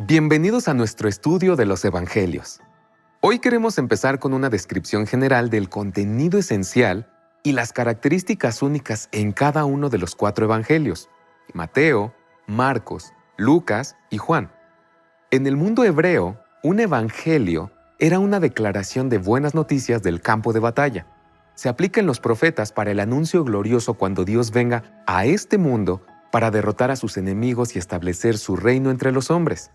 Bienvenidos a nuestro estudio de los Evangelios. Hoy queremos empezar con una descripción general del contenido esencial y las características únicas en cada uno de los 4 Evangelios: Mateo, Marcos, Lucas y Juan. En el mundo hebreo, un evangelio era una declaración de buenas noticias del campo de batalla. Se aplica en los profetas para el anuncio glorioso cuando Dios venga a este mundo para derrotar a sus enemigos y establecer su reino entre los hombres.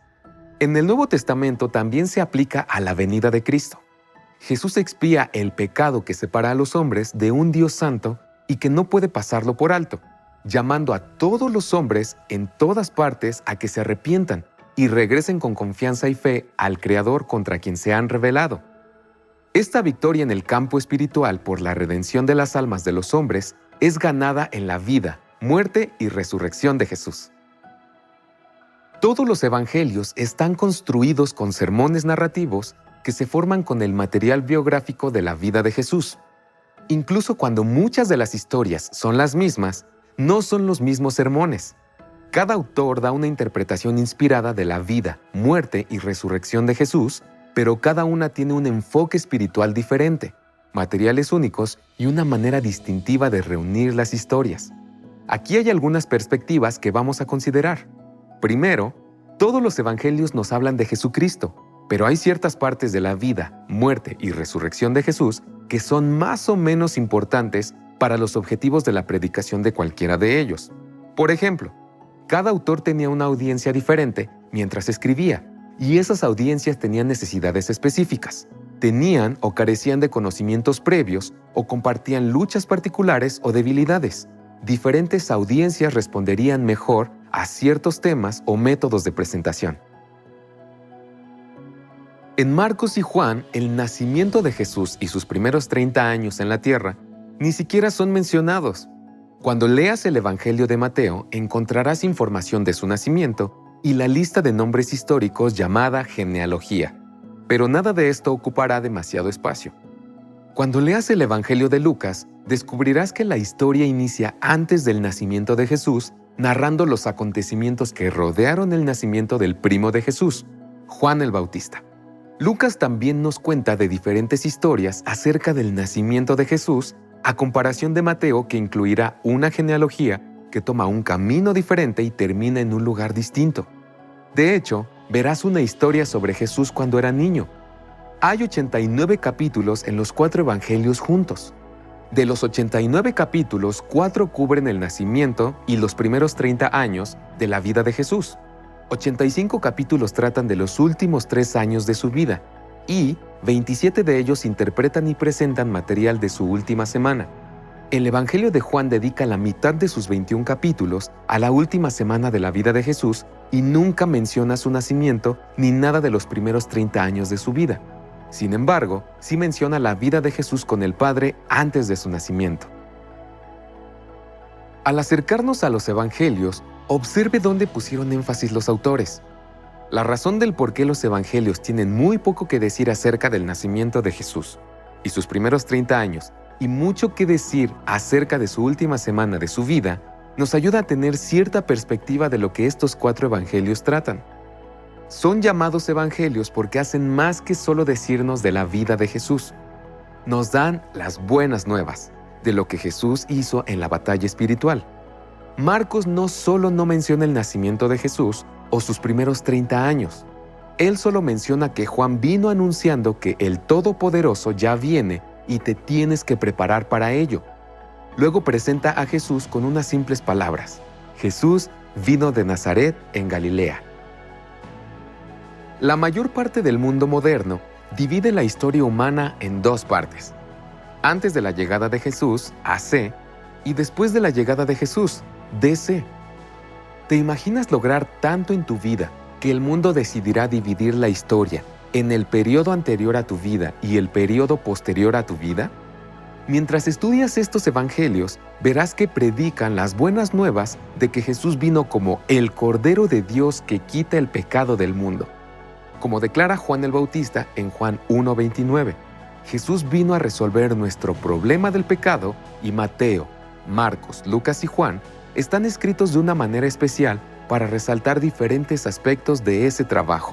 En el Nuevo Testamento también se aplica a la venida de Cristo. Jesús expía el pecado que separa a los hombres de un Dios santo y que no puede pasarlo por alto, llamando a todos los hombres en todas partes a que se arrepientan y regresen con confianza y fe al Creador contra quien se han rebelado. Esta victoria en el campo espiritual por la redención de las almas de los hombres es ganada en la vida, muerte y resurrección de Jesús. Todos los evangelios están construidos con sermones narrativos que se forman con el material biográfico de la vida de Jesús. Incluso cuando muchas de las historias son las mismas, no son los mismos sermones. Cada autor da una interpretación inspirada de la vida, muerte y resurrección de Jesús, pero cada una tiene un enfoque espiritual diferente, materiales únicos y una manera distintiva de reunir las historias. Aquí hay algunas perspectivas que vamos a considerar. Primero, todos los evangelios nos hablan de Jesucristo, pero hay ciertas partes de la vida, muerte y resurrección de Jesús que son más o menos importantes para los objetivos de la predicación de cualquiera de ellos. Por ejemplo, cada autor tenía una audiencia diferente mientras escribía, y esas audiencias tenían necesidades específicas. Tenían o carecían de conocimientos previos o compartían luchas particulares o debilidades. Diferentes audiencias responderían mejor a ciertos temas o métodos de presentación. En Marcos y Juan, el nacimiento de Jesús y sus primeros 30 años en la tierra ni siquiera son mencionados. Cuando leas el Evangelio de Mateo, encontrarás información de su nacimiento y la lista de nombres históricos llamada genealogía, pero nada de esto ocupará demasiado espacio. Cuando leas el Evangelio de Lucas, descubrirás que la historia inicia antes del nacimiento de Jesús, narrando los acontecimientos que rodearon el nacimiento del primo de Jesús, Juan el Bautista. Lucas también nos cuenta de diferentes historias acerca del nacimiento de Jesús, a comparación de Mateo, que incluirá una genealogía que toma un camino diferente y termina en un lugar distinto. De hecho, verás una historia sobre Jesús cuando era niño. Hay 89 capítulos en los 4 evangelios juntos. De los 89 capítulos, 4 cubren el nacimiento y los primeros 30 años de la vida de Jesús. 85 capítulos tratan de los últimos 3 años de su vida y 27 de ellos interpretan y presentan material de su última semana. El Evangelio de Juan dedica la mitad de sus 21 capítulos a la última semana de la vida de Jesús y nunca menciona su nacimiento ni nada de los primeros 30 años de su vida. Sin embargo, sí menciona la vida de Jesús con el Padre antes de su nacimiento. Al acercarnos a los evangelios, observe dónde pusieron énfasis los autores. La razón del por qué los evangelios tienen muy poco que decir acerca del nacimiento de Jesús y sus primeros 30 años, y mucho que decir acerca de su última semana de su vida, nos ayuda a tener cierta perspectiva de lo que estos 4 evangelios tratan. Son llamados evangelios porque hacen más que solo decirnos de la vida de Jesús. Nos dan las buenas nuevas de lo que Jesús hizo en la batalla espiritual. Marcos no solo no menciona el nacimiento de Jesús o sus primeros 30 años. Él solo menciona que Juan vino anunciando que el Todopoderoso ya viene y te tienes que preparar para ello. Luego presenta a Jesús con unas simples palabras: Jesús vino de Nazaret en Galilea. La mayor parte del mundo moderno divide la historia humana en 2 partes: antes de la llegada de Jesús, AC, y después de la llegada de Jesús, DC. ¿Te imaginas lograr tanto en tu vida que el mundo decidirá dividir la historia en el periodo anterior a tu vida y el periodo posterior a tu vida? Mientras estudias estos evangelios, verás que predican las buenas nuevas de que Jesús vino como el Cordero de Dios que quita el pecado del mundo. Como declara Juan el Bautista en Juan 1:29, Jesús vino a resolver nuestro problema del pecado, y Mateo, Marcos, Lucas y Juan están escritos de una manera especial para resaltar diferentes aspectos de ese trabajo.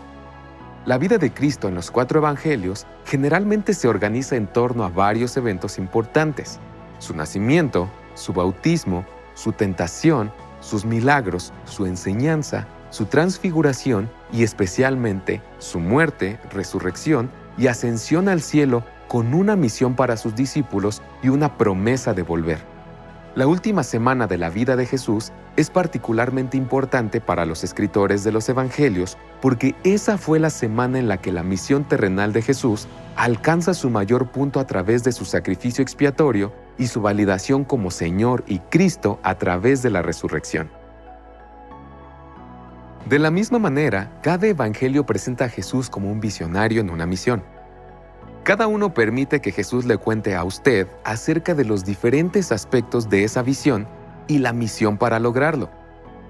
La vida de Cristo en los 4 evangelios generalmente se organiza en torno a varios eventos importantes: su nacimiento, su bautismo, su tentación, sus milagros, su enseñanza, su transfiguración y especialmente su muerte, resurrección y ascensión al cielo, con una misión para sus discípulos y una promesa de volver. La última semana de la vida de Jesús es particularmente importante para los escritores de los evangelios porque esa fue la semana en la que la misión terrenal de Jesús alcanza su mayor punto a través de su sacrificio expiatorio y su validación como Señor y Cristo a través de la resurrección. De la misma manera, cada evangelio presenta a Jesús como un visionario en una misión. Cada uno permite que Jesús le cuente a usted acerca de los diferentes aspectos de esa visión y la misión para lograrlo.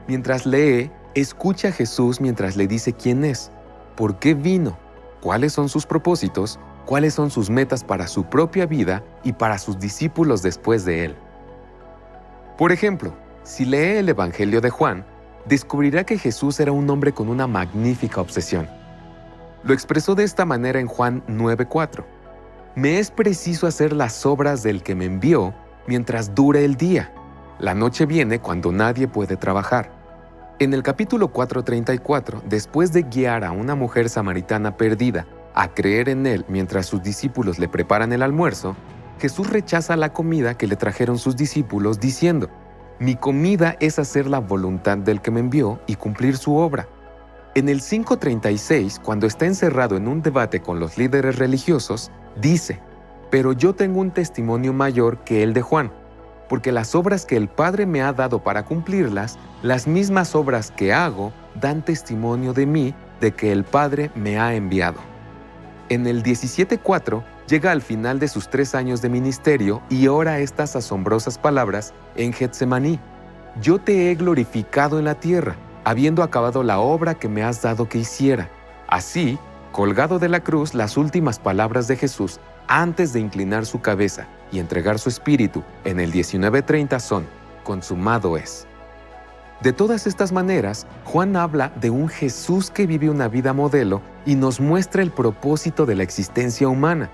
Mientras lee, escucha a Jesús mientras le dice quién es, por qué vino, cuáles son sus propósitos, cuáles son sus metas para su propia vida y para sus discípulos después de él. Por ejemplo, si lee el Evangelio de Juan, descubrirá que Jesús era un hombre con una magnífica obsesión. Lo expresó de esta manera en Juan 9:4. Me es preciso hacer las obras del que me envió mientras dure el día. La noche viene cuando nadie puede trabajar. En el capítulo 4:34, después de guiar a una mujer samaritana perdida a creer en él mientras sus discípulos le preparan el almuerzo, Jesús rechaza la comida que le trajeron sus discípulos diciendo: mi comida es hacer la voluntad del que me envió y cumplir su obra. En el 5:36, cuando está encerrado en un debate con los líderes religiosos, dice: pero yo tengo un testimonio mayor que el de Juan, porque las obras que el Padre me ha dado para cumplirlas, las mismas obras que hago, dan testimonio de mí, de que el Padre me ha enviado. En el 17:4, llega al final de sus 3 años de ministerio y ora estas asombrosas palabras en Getsemaní: yo te he glorificado en la tierra, habiendo acabado la obra que me has dado que hiciera. Así, colgado de la cruz, las últimas palabras de Jesús antes de inclinar su cabeza y entregar su espíritu en el 19:30 son: consumado es. De todas estas maneras, Juan habla de un Jesús que vive una vida modelo y nos muestra el propósito de la existencia humana.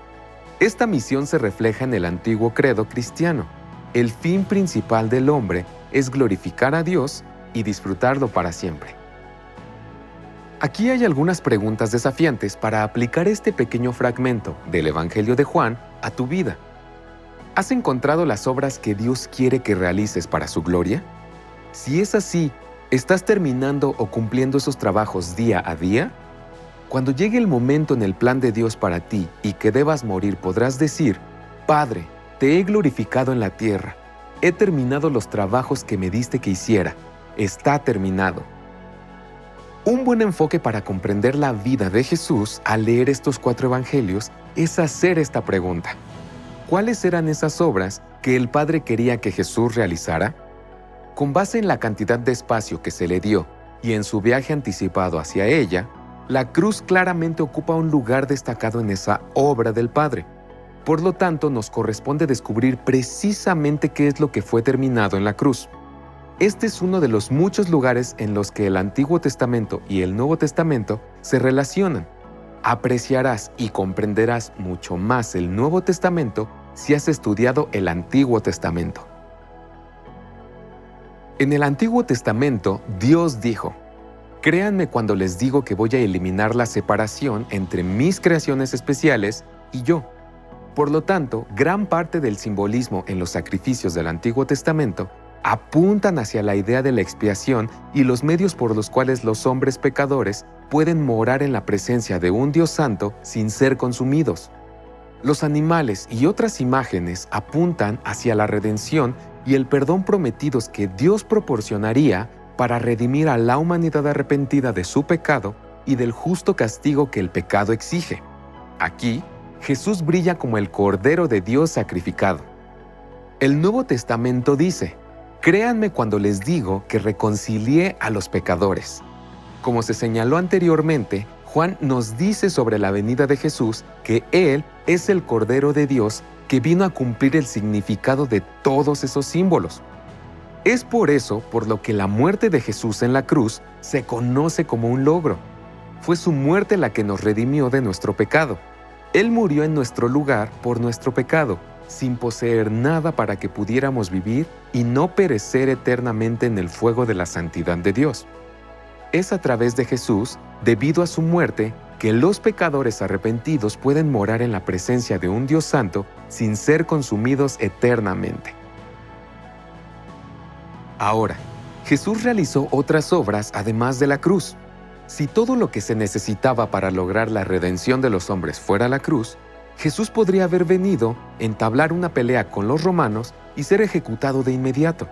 Esta misión se refleja en el antiguo credo cristiano. El fin principal del hombre es glorificar a Dios y disfrutarlo para siempre. Aquí hay algunas preguntas desafiantes para aplicar este pequeño fragmento del Evangelio de Juan a tu vida. ¿Has encontrado las obras que Dios quiere que realices para su gloria? Si es así, ¿estás terminando o cumpliendo esos trabajos día a día? Cuando llegue el momento en el plan de Dios para ti y que debas morir, podrás decir: Padre, te he glorificado en la tierra. He terminado los trabajos que me diste que hiciera. Está terminado. Un buen enfoque para comprender la vida de Jesús al leer estos 4 evangelios es hacer esta pregunta: ¿cuáles eran esas obras que el Padre quería que Jesús realizara? Con base en la cantidad de espacio que se le dio y en su viaje anticipado hacia ella, la cruz claramente ocupa un lugar destacado en esa obra del Padre. Por lo tanto, nos corresponde descubrir precisamente qué es lo que fue terminado en la cruz. Este es uno de los muchos lugares en los que el Antiguo Testamento y el Nuevo Testamento se relacionan. Apreciarás y comprenderás mucho más el Nuevo Testamento si has estudiado el Antiguo Testamento. En el Antiguo Testamento, Dios dijo: créanme cuando les digo que voy a eliminar la separación entre mis creaciones especiales y yo. Por lo tanto, gran parte del simbolismo en los sacrificios del Antiguo Testamento apuntan hacia la idea de la expiación y los medios por los cuales los hombres pecadores pueden morar en la presencia de un Dios santo sin ser consumidos. Los animales y otras imágenes apuntan hacia la redención y el perdón prometidos que Dios proporcionaría para redimir a la humanidad arrepentida de su pecado y del justo castigo que el pecado exige. Aquí, Jesús brilla como el Cordero de Dios sacrificado. El Nuevo Testamento dice: créanme cuando les digo que reconcilié a los pecadores. Como se señaló anteriormente, Juan nos dice sobre la venida de Jesús que Él es el Cordero de Dios que vino a cumplir el significado de todos esos símbolos. Es por eso por lo que la muerte de Jesús en la cruz se conoce como un logro. Fue su muerte la que nos redimió de nuestro pecado. Él murió en nuestro lugar por nuestro pecado, sin poseer nada para que pudiéramos vivir y no perecer eternamente en el fuego de la santidad de Dios. Es a través de Jesús, debido a su muerte, que los pecadores arrepentidos pueden morar en la presencia de un Dios santo sin ser consumidos eternamente. Ahora, Jesús realizó otras obras además de la cruz. Si todo lo que se necesitaba para lograr la redención de los hombres fuera la cruz, Jesús podría haber venido, entablar una pelea con los romanos y ser ejecutado de inmediato.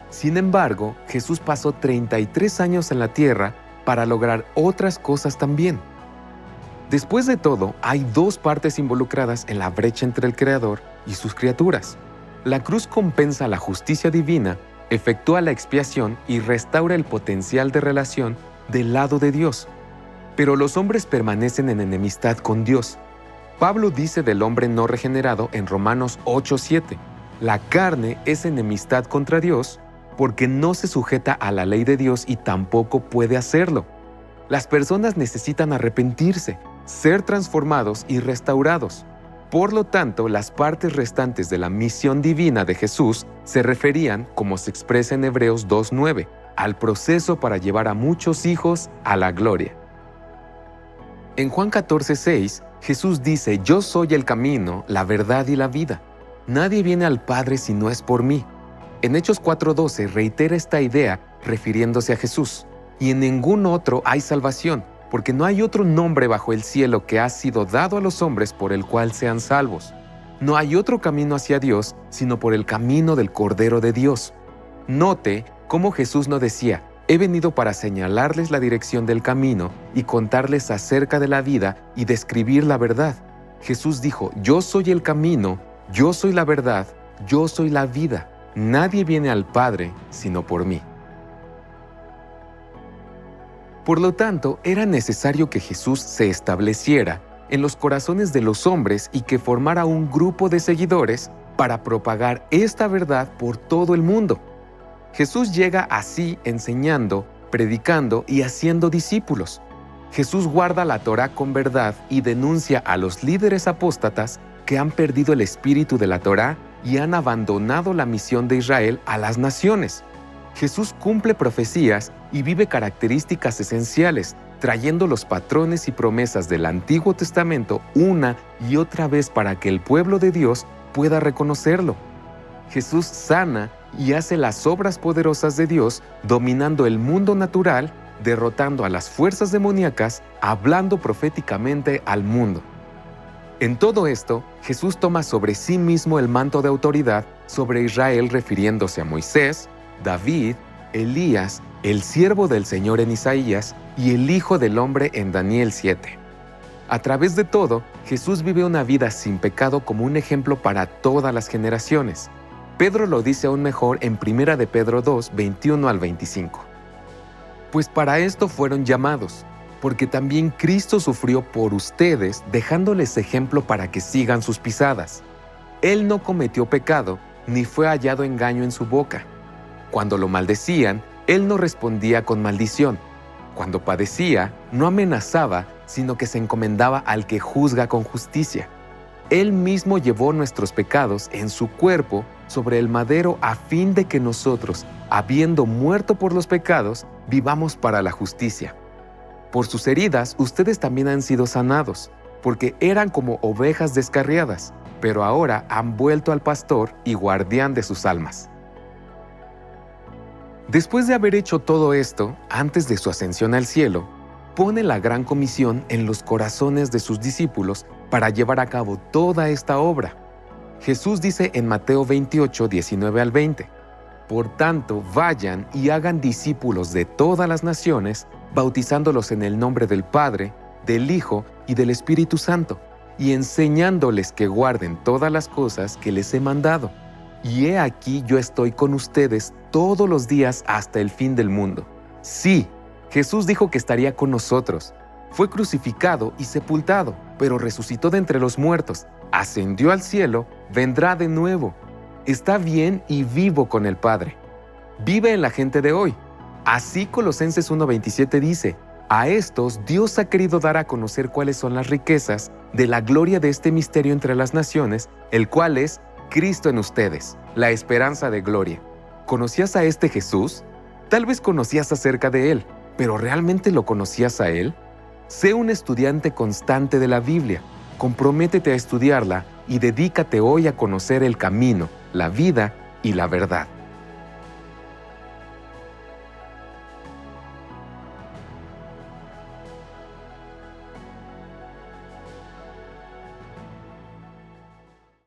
Sin embargo, Jesús pasó 33 años en la tierra para lograr otras cosas también. Después de todo, hay dos partes involucradas en la brecha entre el Creador y sus criaturas. La cruz compensa la justicia divina, efectúa la expiación y restaura el potencial de relación del lado de Dios. Pero los hombres permanecen en enemistad con Dios. Pablo dice del hombre no regenerado en Romanos 8:7. La carne es enemistad contra Dios porque no se sujeta a la ley de Dios y tampoco puede hacerlo. Las personas necesitan arrepentirse, ser transformados y restaurados. Por lo tanto, las partes restantes de la misión divina de Jesús se referían, como se expresa en Hebreos 2:9, al proceso para llevar a muchos hijos a la gloria. En Juan 14:6, Jesús dice: «Yo soy el camino, la verdad y la vida. Nadie viene al Padre si no es por mí». En Hechos 4:12 reitera esta idea refiriéndose a Jesús. «Y en ningún otro hay salvación, porque no hay otro nombre bajo el cielo que ha sido dado a los hombres por el cual sean salvos. No hay otro camino hacia Dios, sino por el camino del Cordero de Dios». Note cómo Jesús no decía: «He venido para señalarles la dirección del camino y contarles acerca de la vida y describir la verdad». Jesús dijo: «Yo soy el camino, yo soy la verdad, yo soy la vida. Nadie viene al Padre sino por mí». Por lo tanto, era necesario que Jesús se estableciera en los corazones de los hombres y que formara un grupo de seguidores para propagar esta verdad por todo el mundo. Jesús llega así enseñando, predicando y haciendo discípulos. Jesús guarda la Torá con verdad y denuncia a los líderes apóstatas que han perdido el espíritu de la Torá y han abandonado la misión de Israel a las naciones. Jesús cumple profecías y vive características esenciales, trayendo los patrones y promesas del Antiguo Testamento una y otra vez para que el pueblo de Dios pueda reconocerlo. Jesús sana y hace las obras poderosas de Dios, dominando el mundo natural, derrotando a las fuerzas demoníacas, hablando proféticamente al mundo. En todo esto, Jesús toma sobre sí mismo el manto de autoridad sobre Israel, refiriéndose a Moisés, David, Elías, el siervo del Señor en Isaías y el Hijo del Hombre en Daniel 7. A través de todo, Jesús vive una vida sin pecado como un ejemplo para todas las generaciones. Pedro lo dice aún mejor en 1 de Pedro 2, 21 al 25. Pues para esto fueron llamados, porque también Cristo sufrió por ustedes, dejándoles ejemplo para que sigan sus pisadas. Él no cometió pecado, ni fue hallado engaño en su boca. Cuando lo maldecían, Él no respondía con maldición. Cuando padecía, no amenazaba, sino que se encomendaba al que juzga con justicia. Él mismo llevó nuestros pecados en su cuerpo sobre el madero a fin de que nosotros, habiendo muerto por los pecados, vivamos para la justicia. Por sus heridas ustedes también han sido sanados, porque eran como ovejas descarriadas, pero ahora han vuelto al pastor y guardián de sus almas. Después de haber hecho todo esto, antes de su ascensión al cielo, pone la gran comisión en los corazones de sus discípulos para llevar a cabo toda esta obra. Jesús dice en Mateo 28, 19 al 20, «Por tanto, vayan y hagan discípulos de todas las naciones, bautizándolos en el nombre del Padre, del Hijo y del Espíritu Santo, y enseñándoles que guarden todas las cosas que les he mandado. Y he aquí yo estoy con ustedes todos los días hasta el fin del mundo». Sí, Jesús dijo que estaría con nosotros. Fue crucificado y sepultado, pero resucitó de entre los muertos, ascendió al cielo, vendrá de nuevo. Está bien y vivo con el Padre. Vive en la gente de hoy. Así Colosenses 1:27 dice, a estos Dios ha querido dar a conocer cuáles son las riquezas de la gloria de este misterio entre las naciones, el cual es Cristo en ustedes, la esperanza de gloria. ¿Conocías a este Jesús? Tal vez conocías acerca de Él, pero ¿realmente lo conocías a Él? Sé un estudiante constante de la Biblia. Comprométete a estudiarla y dedícate hoy a conocer el camino, la vida y la verdad.